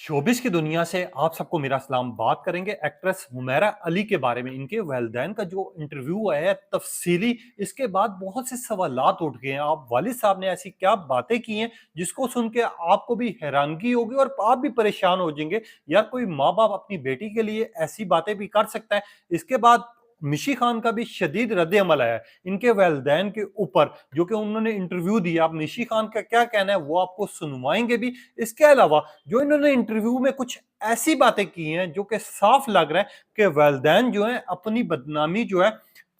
Showbiz की दुनिया से आप सबको मेरा सलाम। बात करेंगे एक्ट्रेस हुमैरा अली के बारे में। इनके वालिदैन का जो इंटरव्यू है तफसीली, इसके बाद बहुत से सवालात उठ गए हैं। आप वालिद साहब ने ऐसी क्या बातें की हैं जिसको सुन के आपको भी हैरानगी होगी और आप भी परेशान हो जाएंगे। यार, कोई माँ बाप अपनी बेटी के लिए ऐसी बातें भी कर सकता है? इसके बाद मिशी खान का भी शदीद रद्द अमल आया है इनके वालिदैन के ऊपर, जो कि उन्होंने इंटरव्यू दिया। आप मिशी खान का क्या कहना है वो आपको सुनवाएंगे भी। इसके अलावा जो इन्होंने इंटरव्यू में कुछ ऐसी बातें की हैं जो कि साफ लग रहा है कि वालिदैन जो है अपनी बदनामी जो है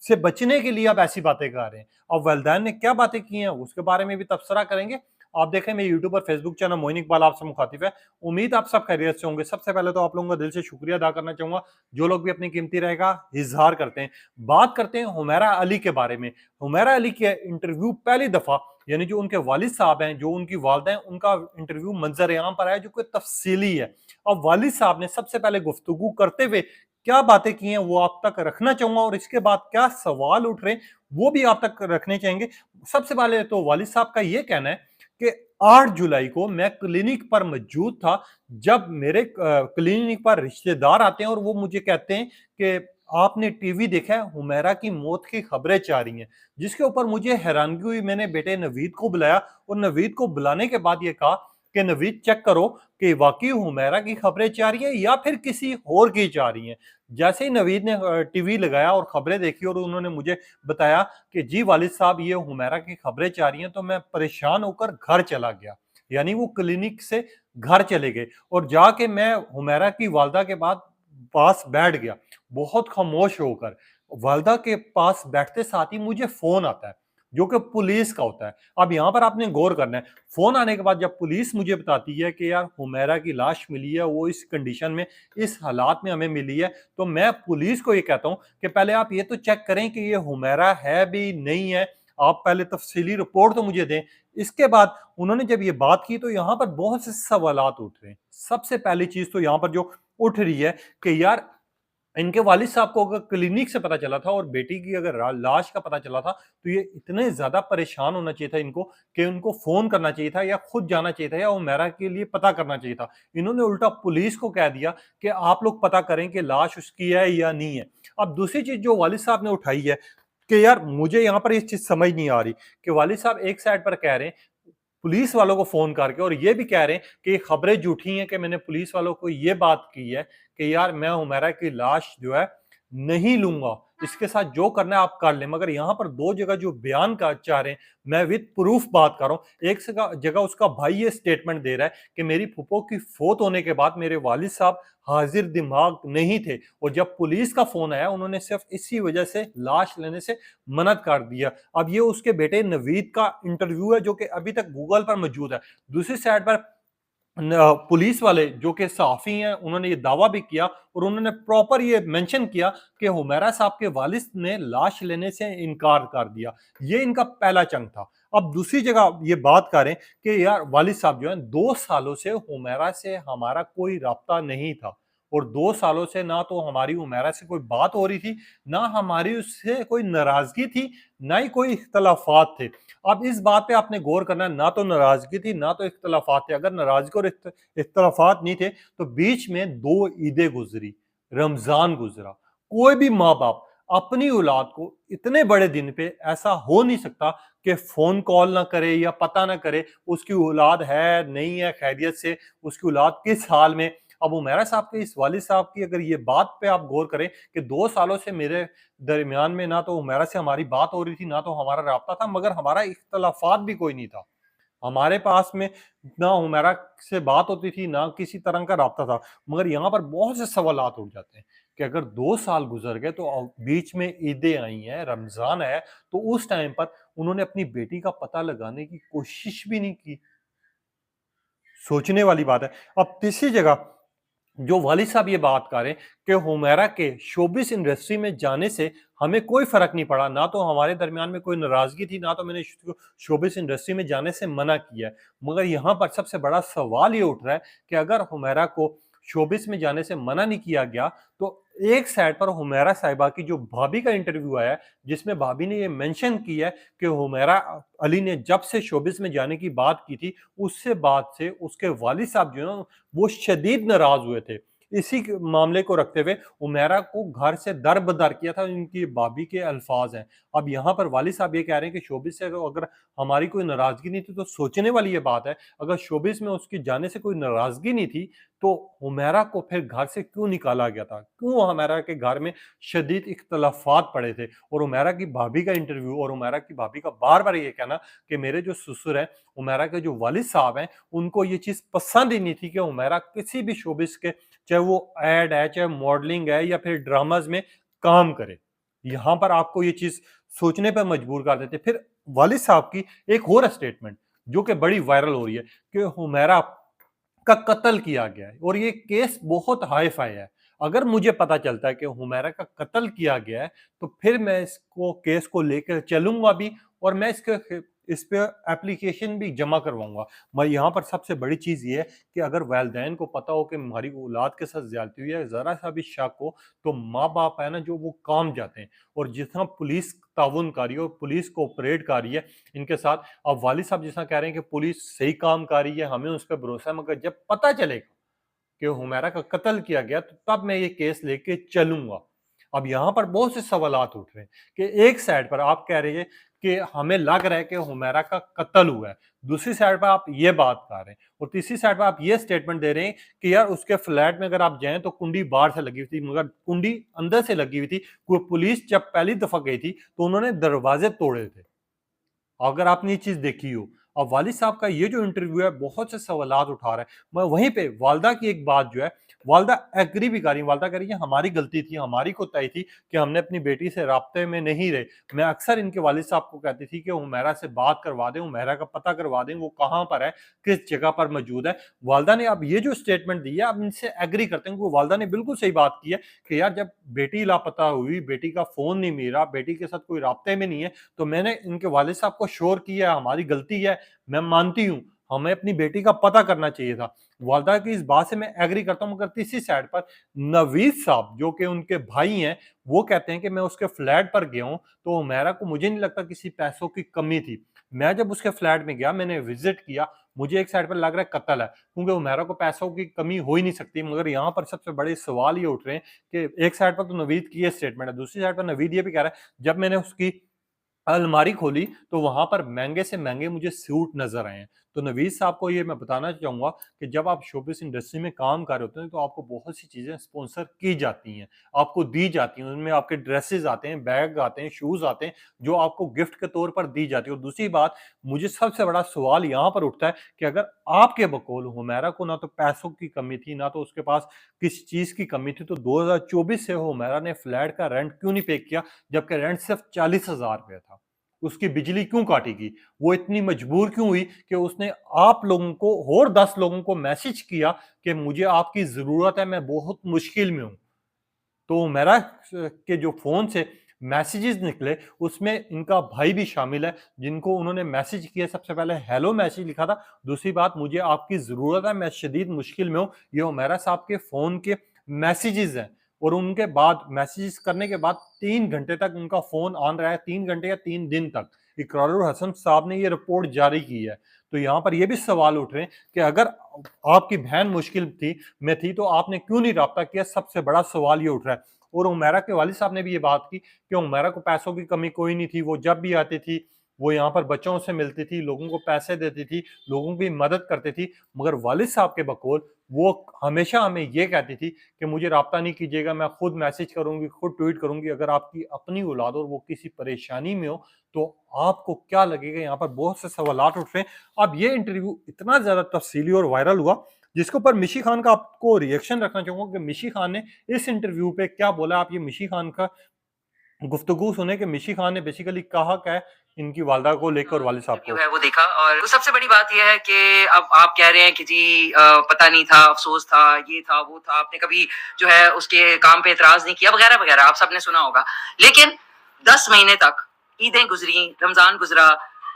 से बचने के लिए अब ऐसी बातें कर रहे हैं। अब वालिदैन ने क्या बातें की हैं उसके बारे में भी तबसरा करेंगे। आप देखें, मेरे यूट्यूब और फेसबुक चैनल मोइन इकबाल आपसे मुखातिब है। उम्मीद आप सब खैरियत से होंगे। सबसे पहले तो आप लोगों का दिल से शुक्रिया अदा करना चाहूंगा जो लोग भी अपनी कीमती रहेगा इजहार करते हैं। बात करते हैं हुमैरा अली के बारे में। हुमैरा अली के इंटरव्यू पहली दफा, यानी जो उनके वालिद साहब हैं, जो उनकी वालदा हैं, उनका इंटरव्यू मंजर आम पर आया जो कि तफसीली है। अब वालिद साहब ने सबसे पहले गुफ्तगू करते हुए क्या बातें की हैं वो आप तक रखना चाहूंगा, और इसके बाद क्या सवाल उठ रहे हैं वो भी आप तक रखने चाहेंगे। सबसे पहले तो वालिद साहब का ये कहना है कि 8 जुलाई को मैं क्लिनिक पर मौजूद था, जब मेरे क्लिनिक पर रिश्तेदार आते हैं और वो मुझे कहते हैं कि आपने टीवी देखा है, हुमैरा की मौत की खबरें चाह रही हैं। जिसके ऊपर मुझे हैरानगी हुई। मैंने बेटे नवीद को बुलाया और नवीद को बुलाने के बाद ये कहा कि नवीद, चेक करो कि वाकई हुमैरा की खबरें चाह रही है या फिर किसी और की चाह रही हैं। जैसे ही नवीद ने टीवी लगाया और खबरें देखी और उन्होंने मुझे बताया कि जी वालिद साहब, ये हुमैरा की खबरें चाह रही हैं, तो मैं परेशान होकर घर चला गया। यानी वो क्लिनिक से घर चले गए और जाके मैं हुमैरा की वालदा के बाद पास बैठ गया, बहुत खामोश होकर। वालदा के पास बैठते साथ ही मुझे फोन आता है जो कि पुलिस का होता है। अब यहां पर आपने गौर करना है, फोन आने के बाद जब पुलिस मुझे बताती है कि यार हुमैरा की लाश मिली है, वो इस कंडीशन में, इस हालात में हमें मिली है, तो मैं पुलिस को ये कहता हूं कि पहले आप ये तो चेक करें कि ये हुमैरा है भी नहीं है। आप पहले तफसीली रिपोर्ट तो मुझे दें। इसके बाद उन्होंने जब ये बात की तो यहाँ पर बहुत से सवालात उठ रहे हैं। सबसे पहली चीज तो यहाँ पर जो उठ रही है कि यार, इनके वालिद साहब को अगर क्लिनिक से पता चला था और बेटी की अगर लाश का पता चला था, तो ये इतने ज्यादा परेशान होना चाहिए था इनको कि उनको फोन करना चाहिए था या खुद जाना चाहिए था या उमेरा के लिए पता करना चाहिए था। इन्होंने उल्टा पुलिस को कह दिया कि आप लोग पता करें कि लाश उसकी है या नहीं है। अब दूसरी चीज जो वालिद साहब ने उठाई है कि यार, मुझे यहाँ पर ये चीज समझ नहीं आ रही कि वालिद साहब एक साइड पर कह रहे हैं पुलिस वालों को फोन करके, और ये भी कह रहे हैं कि खबरें झूठी हैं, कि मैंने पुलिस वालों को ये बात की है कि यार मैं हुमैरा की लाश जो है नहीं लूंगा, इसके साथ जो करना है आप कर लें। मगर यहाँ पर दो जगह जो बयान का चाह रहे हैं, मैं विद प्रूफ बात कर रहा हूँ। एक जगह उसका भाई ये स्टेटमेंट दे रहा है कि मेरी फूफो की फौत होने के बाद मेरे वालिद साहब हाजिर दिमाग नहीं थे, और जब पुलिस का फोन आया उन्होंने सिर्फ इसी वजह से लाश लेने से मनद कर दिया। अब ये उसके बेटे नवीद का इंटरव्यू है जो कि अभी तक गूगल पर मौजूद है। दूसरी साइड पर पुलिस वाले जो कि सहाफी हैं, उन्होंने ये दावा भी किया और उन्होंने प्रॉपर ये मेंशन किया कि हुमैरा साहब के वालिद ने लाश लेने से इनकार कर दिया। ये इनका पहला चंक था। अब दूसरी जगह ये बात करें कि यार वालिद साहब जो है, 2 सालों से हुमैरा से हमारा कोई राब्ता नहीं था, और 2 सालों से ना तो हमारी हुमैरा से कोई बात हो रही थी, ना हमारी उससे कोई नाराजगी थी, ना ही कोई इख्तलाफात थे। अब इस बात पे आपने गौर करना है, ना तो नाराजगी थी ना तो इख्तलाफात थे। अगर नाराजगी और इख्तलाफात नहीं थे तो बीच में 2 ईदें गुजरी, रमजान गुजरा। कोई भी माँ बाप अपनी औलाद को इतने बड़े दिन पे, ऐसा हो नहीं सकता कि फोन कॉल ना करे या पता ना करे उसकी औलाद है नहीं है, खैरियत से, उसकी औलाद किस हाल में। अब उमेरा साहब के इस वालिद साहब की अगर ये बात पे आप गौर करें कि 2 सालों से मेरे दरमियान में ना तो उमेरा से हमारी बात हो रही थी ना तो हमारा राब्ता था, मगर हमारा इख्तलाफात भी कोई नहीं था। हमारे पास में ना हुमैरा से बात होती थी ना किसी तरह का राब्ता था। मगर यहाँ पर बहुत से सवालात उठ जाते हैं कि अगर 2 साल गुजर गए तो बीच में ईदें आई हैं, रमजान है, तो उस टाइम पर उन्होंने अपनी बेटी का पता लगाने की कोशिश भी नहीं की। सोचने वाली बात है। अब तीसरी जगह जो वालिद साहब ये बात कर रहे हैं कि हुमैरा के शोबिस इंडस्ट्री में जाने से हमें कोई फर्क नहीं पड़ा, ना तो हमारे दरमियान में कोई नाराजगी थी, ना तो मैंने शोबिस इंडस्ट्री में जाने से मना किया है। मगर यहाँ पर सबसे बड़ा सवाल ये उठ रहा है कि अगर हुमैरा को शोबिस में जाने से मना नहीं किया गया, तो एक साइड पर हुमैरा साहिबा की जो भाभी का इंटरव्यू आया है, जिसमें भाभी ने ये मेंशन किया है कि हुमैरा अली ने जब से शोबिस में जाने की बात की थी, उससे बाद से उसके वालिद साहब जो है ना, वो शदीद नाराज हुए थे। इसी मामले को रखते हुए हुमैरा को घर से दर-बदर किया था, इनकी भाभी के अल्फाज हैं। अब यहाँ पर वालिद साहब ये कह रहे हैं कि शोबिस से तो अगर हमारी कोई नाराजगी नहीं थी, तो सोचने वाली ये बात है, अगर शोबिस में उसके जाने से कोई नाराजगी नहीं थी, तो हुमैरा को फिर घर से क्यों निकाला गया था? क्यों हुमैरा के घर में शदीद इख्तिलाफ़ात पड़े थे? और हुमैरा की भाभी का इंटरव्यू और हुमैरा की भाभी का बार-बार ये कहना कि मेरे जो ससुर हैं, हुमैरा के जो वालिद साहब हैं, उनको ये चीज़ पसंद ही नहीं थी कि हुमैरा किसी भी शोबिस के, चाहे वो एड है, चाहे मॉडलिंग है या फिर ड्रामाज़ में काम करे। यहाँ पर आपको ये चीज़ सोचने पे मजबूर कर देते। फिर वालिद साहब की एक और स्टेटमेंट जो कि बड़ी वायरल हो रही है कि हुमैरा का कत्ल किया गया है और ये केस बहुत हाई-फाई है। अगर मुझे पता चलता है कि हुमैरा का कत्ल किया गया है, तो फिर मैं इसको केस को लेकर चलूँगा भी और मैं इस पे एप्लीकेशन भी जमा करवाऊँगा। मैं यहाँ पर सबसे बड़ी चीज़ ये है कि अगर वालिदैन को पता हो कि हमारी औलाद के साथ ज़्यादती हुई है, ज़रा-सा भी शक हो, तो माँ-बाप है ना जो वो काम जाते हैं और जितना पुलिस ताउन कर रही है और पुलिस कोऑपरेट कर रही है इनके साथ। अब वालिद साहब जिस तरह कह रहे हैं कि पुलिस सही काम कर रही है, हमें उस पे भरोसा है, मगर जब पता चलेगा कि हुमैरा का कत्ल किया गया, तो तब मैं ये केस लेके चलूँगा। अब यहाँ पर बहुत से सवालात उठ रहे हैं कि एक साइड पर आप कह रहे हैं कि हमें लग रहा है कि हुमैरा का कत्ल हुआ है, दूसरी साइड पर आप ये बात कर रहे हैं और तीसरी साइड पर आप ये स्टेटमेंट दे रहे हैं कि यार उसके फ्लैट में अगर आप जाएँ तो कुंडी बाहर से लगी हुई थी, मगर कुंडी अंदर से लगी हुई थी। कोई पुलिस जब पहली दफ़ा गई थी, तो उन्होंने दरवाज़े तोड़े थे। अगर आपने ये चीज़ देखी हो। अब वालिद साहब का ये जो इंटरव्यू है बहुत से सवालात उठा रहा है। मैं वहीं पे वालिदा की एक बात जो है, वालिदा एग्री भी कर रही हैं, वालिदा कह रही है हमारी गलती थी, हमारी कोताही थी कि हमने अपनी बेटी से राब्ते में नहीं रहे। मैं अक्सर इनके वालिद साहब को कहती थी कि हुमैरा से बात करवा दें, हुमैरा का पता करवा दें, वो कहाँ पर है, किस जगह पर मौजूद है। वालिदा ने अब ये जो स्टेटमेंट दी है, अब इनसे एग्री करते हैं, क्योंकि वालिदा ने बिल्कुल सही बात की है कि यार जब बेटी लापता हुई, बेटी का फ़ोन नहीं मिला, बेटी के साथ कोई राब्ते में नहीं है, तो मैंने इनके वालिद साहब को श्योर किया, हमारी गलती है, मैं मानती हूँ, हमें अपनी बेटी का पता करना चाहिए था। वालिदा की इस बात से मैं एग्री करता हूँ, मगर तीसरी साइड पर नवीद साहब जो कि उनके भाई हैं, वो कहते हैं कि मैं उसके फ्लैट पर गया हूँ, तो हुमैरा को मुझे नहीं लगता किसी पैसों की कमी थी। मैं जब उसके फ्लैट में गया, मैंने विज़िट किया, मुझे एक साइड पर लग रहा है कत्ल है, क्योंकि हुमैरा को पैसों की कमी हो ही नहीं सकती। मगर यहाँ पर सबसे बड़े सवाल ये उठ रहे हैं कि एक साइड पर तो नवीद की ये स्टेटमेंट है, दूसरी साइड पर नवीद ये भी कह रहा है, जब मैंने उसकी अलमारी खोली तो वहाँ पर महँगे से महँगे मुझे सूट नज़र आए हैं। तो नवीद साहब को ये मैं बताना चाहूँगा कि जब आप शोबिज़ इंडस्ट्री में काम कर रहे होते हैं तो आपको बहुत सी चीज़ें स्पॉन्सर की जाती हैं, आपको दी जाती हैं। उनमें आपके ड्रेसेज़ आते हैं, बैग आते हैं, शूज़ आते हैं, जो आपको गिफ्ट के तौर पर दी जाती है। और दूसरी बात, मुझे सबसे बड़ा सवाल यहाँ पर उठता है कि अगर आपके बकौल हुमैरा को ना तो पैसों की कमी थी, ना तो उसके पास किसी चीज़ की कमी थी, तो 2024 से हुमैरा ने फ्लैट का रेंट क्यों नहीं पे किया, जबकि रेंट सिर्फ़ 40,000 रुपए था? उसकी बिजली क्यों काटेगी? वो इतनी मजबूर क्यों हुई कि उसने आप लोगों को और 10 लोगों को मैसेज किया कि मुझे आपकी ज़रूरत है, मैं बहुत मुश्किल में हूँ। तो मेरा के जो फ़ोन से मैसेजेस निकले, उसमें इनका भाई भी शामिल है, जिनको उन्होंने मैसेज किया। सबसे पहले हेलो मैसेज लिखा था, दूसरी बात मुझे आपकी ज़रूरत है, मैं शदीद मुश्किल में हूँ। ये हुमैरा साहब के फ़ोन के मैसेजेस हैं और उनके बाद मैसेजेस करने के बाद 3 घंटे तक उनका फ़ोन ऑन रहा है, 3 घंटे या 3 दिन तक। इकरारुल हसन साहब ने ये रिपोर्ट जारी की है। तो यहाँ पर ये भी सवाल उठ रहे हैं कि अगर आपकी बहन मुश्किल थी तो आपने क्यों नहीं राब्ता किया? सबसे बड़ा सवाल ये उठ रहा है। और हुमैरा के वालिद साहब ने भी ये बात की कि हुमैरा को पैसों की कमी कोई नहीं थी, वो जब भी आती थी, वो यहाँ पर बच्चों से मिलती थी, लोगों को पैसे देती थी, लोगों की मदद करती थी। मगर वालिद साहब के बकौल वो हमेशा हमें ये कहती थी कि मुझे राब्ता नहीं कीजिएगा, मैं खुद मैसेज करूँगी, खुद ट्वीट करूँगी। अगर आपकी अपनी औलाद और वो किसी परेशानी में हो, तो आपको क्या लगेगा? यहाँ पर बहुत से सवालात उठ रहे हैं। अब ये इंटरव्यू इतना ज़्यादा तफ़सीली और वायरल हुआ, जिसके ऊपर मिशी खान का आपको रिएक्शन रखना चाहूँगा कि मिशी खान ने इस इंटरव्यू पे क्या बोला। आप ये मिशी खान का गुफ्तगू सुने कि मिशी खान ने बेसिकली कहा क्या है इनकी वालिदा को लेकर और वालिद साहब इंटरव्यू को। है वो देखा और तो सबसे बड़ी बात ये है कि अब आप कह रहे हैं कि जी पता नहीं था, अफ़सोस था, ये था, वो था, आपने कभी जो है उसके काम पे एतराज़ नहीं किया वगैरह-वगैरह आप सबने सुना होगा। लेकिन 10 महीने तक ईदें गुज़री, रमज़ान गुज़रा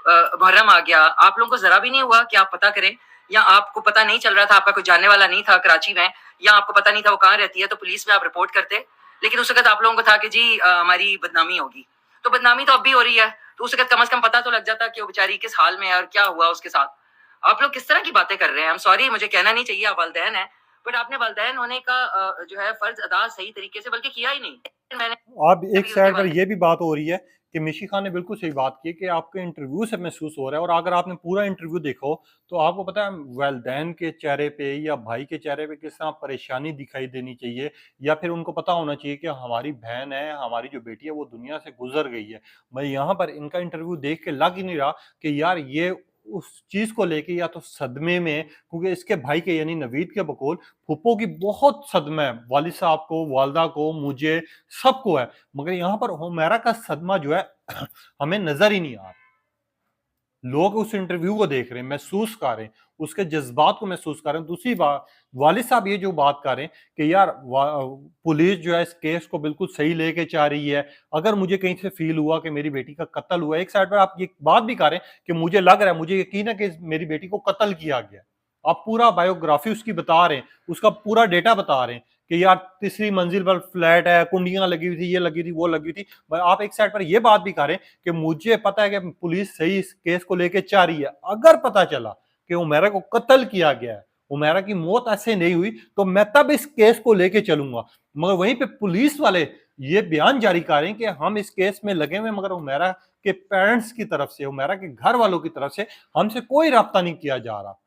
मुहर्रम आ गया, आप लोगों को ज़रा भी नहीं हुआ कि आप पता करें या आपको पता नहीं चल रहा था, आपका कोई जानने वाला नहीं था कराची में, या आपको पता नहीं था वो कहाँ रहती है, तो पुलिस में आप रिपोर्ट करते। लेकिन उस वक़्त आप लोगों को था कि जी हमारी बदनामी होगी। तो बदनामी तो अब भी हो रही है, तो उस वक़्त कम से कम पता तो लग जाता कि वो बेचारी किस हाल में है और क्या हुआ उसके साथ। आप लोग किस तरह की बातें कर रहे हैं? आई एम सॉरी, मुझे कहना नहीं चाहिए, आप वालिदैन हैं, बट आपने वालिदैन होने का जो है फ़र्ज़ अदा सही तरीके से बल्कि किया ही नहीं। मैंने अब एक भी उसके साइड पर वालिद ये भी बात हो रही है कि मिशी खान ने बिल्कुल सही बात की कि आपके इंटरव्यू से महसूस हो रहा है, और अगर आपने पूरा इंटरव्यू देखा हो तो आपको पता है वालिदैन के चेहरे पे या भाई के चेहरे पे किस तरह परेशानी दिखाई देनी चाहिए, या फिर उनको पता होना चाहिए कि हमारी बहन है, हमारी जो बेटी है वो दुनिया से गुजर गई है। मैं यहाँ पर इनका इंटरव्यू देख के लग ही नहीं रहा कि यार ये उस चीज को लेके या तो सदमे में, क्योंकि इसके भाई के यानी नवीद के बकौल फूफो की बहुत सदमा है, वालिद साहब को, वालदा को, मुझे, सबको है। मगर यहाँ पर हुमैरा का सदमा जो है हमें नजर ही नहीं आ रहा। लोग उस इंटरव्यू को देख रहे हैं, महसूस कर रहे हैं, उसके जज्बात को महसूस कर रहे हैं। दूसरी बात, वालिद साहब ये जो बात कर रहे हैं कि यार पुलिस जो है इस केस को बिल्कुल सही लेके जा रही है, अगर मुझे कहीं से फील हुआ कि मेरी बेटी का कत्ल हुआ है, एक साइड पर आप ये बात भी कर रहे हैं कि मुझे लग रहा है, मुझे यकीन है कि मेरी बेटी को कत्ल किया गया। आप पूरा बायोग्राफी उसकी बता रहे हैं, उसका पूरा डेटा बता रहे हैं कि यार तीसरी मंजिल पर फ्लैट है, कुंडियां लगी हुई थी, ये लगी थी, वो लगी थी। आप एक साइड पर ये बात भी कर रहे हैं कि मुझे पता है कि पुलिस सही इस केस को लेके जा रही है। अगर पता चला कि उमेरा को कत्ल किया गया है, उमेरा की मौत ऐसे नहीं हुई, तो मैं तब इस केस को लेके चलूंगा। मगर वहीं पे पुलिस वाले ये बयान जारी कर रहे हैं कि हम इस केस में लगे हुए, मगर उमेरा के पेरेंट्स की तरफ से, उमेरा के घर वालों की तरफ से हमसे कोई राब्ता नहीं किया जा रहा,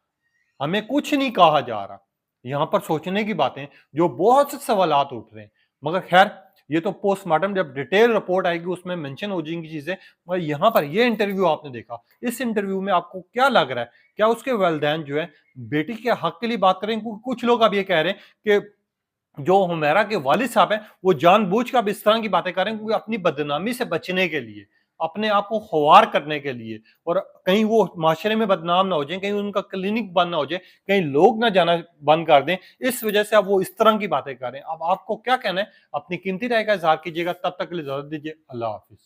हमें कुछ नहीं कहा जा रहा। यहाँ पर सोचने की बातें, जो बहुत से सवालात उठ रहे हैं। मगर खैर, ये तो पोस्टमार्टम जब डिटेल रिपोर्ट आएगी उसमें मेंशन हो जाएंगी चीजें। मगर यहाँ पर ये इंटरव्यू आपने देखा, इस इंटरव्यू में आपको क्या लग रहा है, क्या उसके वालिदैन जो है बेटी के हक के लिए बात करें? क्योंकि कुछ लोग अब ये कह रहे हैं कि जो हुमैरा के वालिद साहब हैं वो जानबूझ कर अब इस तरह की बातें कर रहे हैं, क्योंकि अपनी बदनामी से बचने के लिए, अपने आप को ख्वार करने के लिए, और कहीं वो माशरे में बदनाम ना हो जाए, कहीं उनका क्लिनिक बंद ना हो जाए, कहीं लोग ना जाना बंद कर दें, इस वजह से अब वो इस तरह की बातें कर रहे हैं। अब आपको क्या कहना है? अपनी कीमती राय का इजहार कीजिएगा। तब तक के लिए इजाजत दीजिए। अल्लाह हाफिज।